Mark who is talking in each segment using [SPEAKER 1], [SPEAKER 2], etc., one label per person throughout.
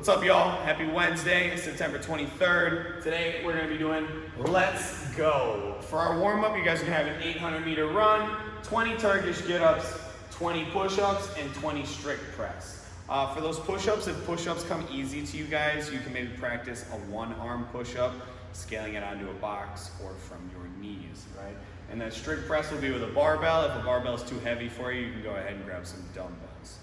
[SPEAKER 1] What's up, y'all? Happy Wednesday, September 23rd. Today we're gonna be doing Let's Go. For our warm-up, you guys are gonna have an 800-meter run, 20 Turkish Get Ups, 20 push-ups, and 20 strict press. For those push-ups, if push-ups come easy to you guys, you can maybe practice a one-arm push-up, scaling it onto a box or from your knees, right? And then strict press will be with a barbell. If a barbell is too heavy for you, you can go ahead and grab some dumbbells.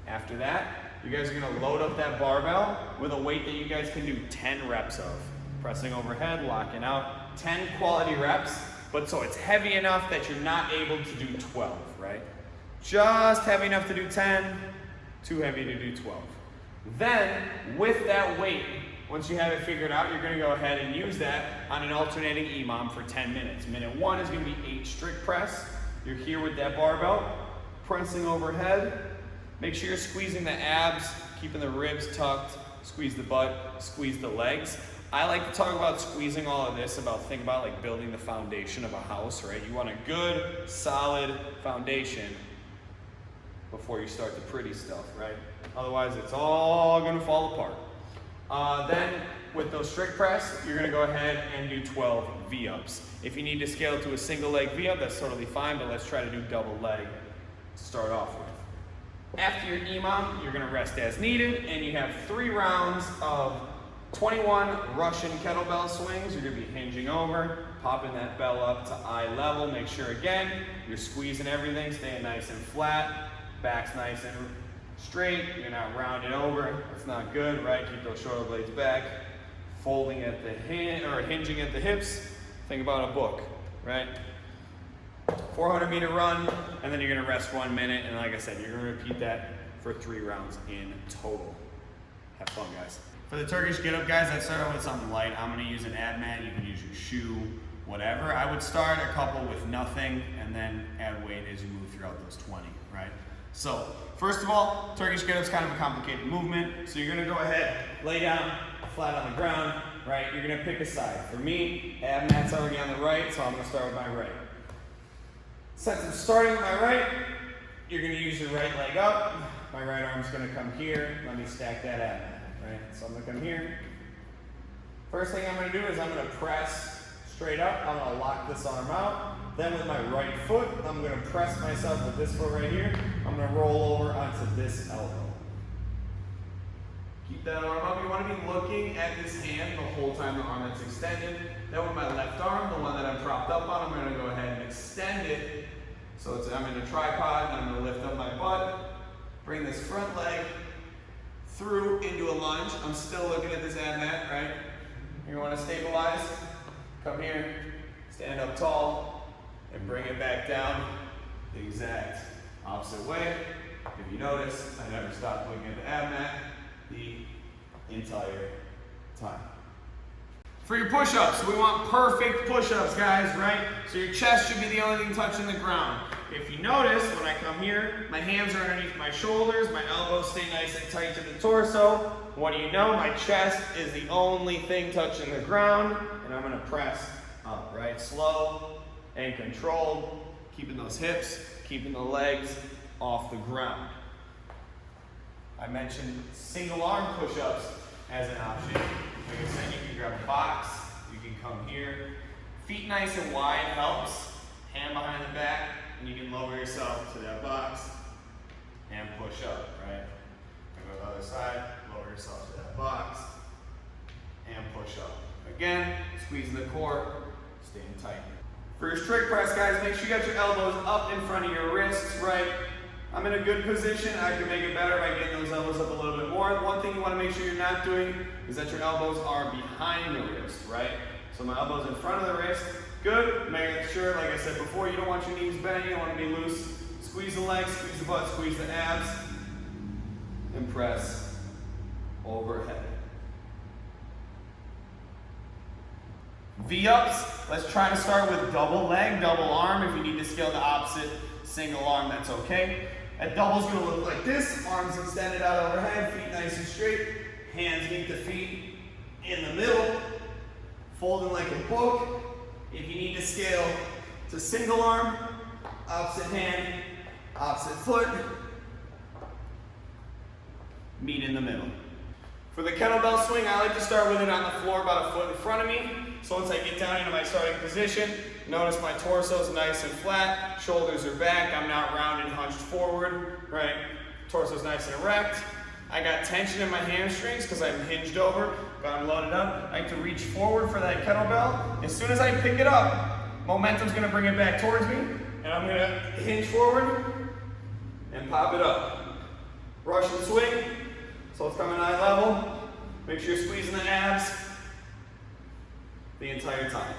[SPEAKER 1] After that, you guys are gonna load up that barbell with a weight that you guys can do 10 reps of. Pressing overhead, locking out, 10 quality reps, but so it's heavy enough that you're not able to do 12, right? Just heavy enough to do 10, too heavy to do 12. Then, with that weight, once you have it figured out, you're gonna go ahead and use that on an alternating EMOM for 10 minutes. Minute 1 is gonna be 8 strict press. You're here with that barbell, pressing overhead. Make sure you're squeezing the abs, keeping the ribs tucked, squeeze the butt, squeeze the legs. I like to talk about squeezing all of this, think about like building the foundation of a house, right? You want a good, solid foundation before you start the pretty stuff, right? Otherwise, it's all gonna fall apart. Then, with those strict press, you're gonna go ahead and do 12 V-ups. If you need to scale to a single leg V-up, that's totally fine, but let's try to do double leg to start off with. After your EMOM, you're gonna rest as needed, and you have 3 rounds of 21 Russian kettlebell swings. You're gonna be hinging over, popping that bell up to eye level. Make sure, again, you're squeezing everything, staying nice and flat, back's nice and straight, you're not rounding over. That's not good, right? Keep those shoulder blades back, folding at the hinging at the hips. Think about a book, right? 400-meter run, and then you're gonna rest 1 minute, and like I said, you're gonna repeat that for 3 rounds in total. Have fun, guys. For the Turkish Get Up, guys, I'd start out with something light. I'm gonna use an ab mat. You can use your shoe, whatever. I would start a couple with nothing, and then add weight as you move throughout those 20, right? So, first of all, Turkish Get Up's kind of a complicated movement, so you're gonna go ahead, lay down, flat on the ground, right? You're gonna pick a side. For me, ab mat's already on the right, so I'm gonna start with my right. Since I'm starting with my right, you're gonna use your right leg up. My right arm's gonna come here. Let me stack that ab mat, right? So I'm gonna come here. First thing I'm gonna do is I'm gonna press straight up. I'm gonna lock this arm out. Then with my right foot, I'm gonna press myself with this foot right here. I'm gonna roll over onto this elbow. Keep that arm up. You wanna be looking at this hand the whole time the arm that's extended. Then with my left arm, the one that I'm propped up on, I'm gonna go ahead and extend it. So I'm in a tripod, and I'm gonna lift up my butt, bring this front leg through into a lunge. I'm still looking at this ab mat, right? You wanna stabilize, come here, stand up tall, and bring it back down the exact opposite way. If you notice, I never stopped looking at the ab mat the entire time. For your push-ups, we want perfect push-ups, guys, right? So your chest should be the only thing touching the ground. If you notice, when I come here, my hands are underneath my shoulders, my elbows stay nice and tight to the torso. What do you know? My chest is the only thing touching the ground, and I'm gonna press up, right? Slow and controlled, keeping those hips, keeping the legs off the ground. I mentioned single arm push-ups as an option. Like I said, you can grab a box, you can come here. Feet nice and wide helps. Hand behind the back, and you can lower yourself to that box and push up, right? Go to the other side, lower yourself to that box and push up. Again, squeezing the core, staying tight. For your strict press, guys, make sure you got your elbows up in front of your wrists, right? I'm in a good position. I can make it better by getting those elbows up a little bit more. One thing you want to make sure you're not doing is that your elbows are behind the wrist, right? So my elbows in front of the wrist. Good. Making sure, like I said before, you don't want your knees bent. You don't want to be loose. Squeeze the legs, squeeze the butt, squeeze the abs, and press overhead. V-ups. Let's try to start with double leg, double arm. If you need to scale the opposite single arm, that's okay. That double's gonna look like this. Arms extended out overhead, feet nice and straight. Hands meet the feet in the middle. Folding like a book. If you need to scale to single arm, opposite hand, opposite foot, meet in the middle. For the kettlebell swing, I like to start with it on the floor about a foot in front of me. So once I get down into my starting position, notice my torso is nice and flat, shoulders are back, I'm not rounded, hunched forward, right? Torso's nice and erect. I got tension in my hamstrings because I'm hinged over, got them loaded up. I like to reach forward for that kettlebell. As soon as I pick it up, momentum's gonna bring it back towards me, and I'm gonna hinge forward and pop it up. Russian swing, so it's coming eye level. Make sure you're squeezing the abs the entire time.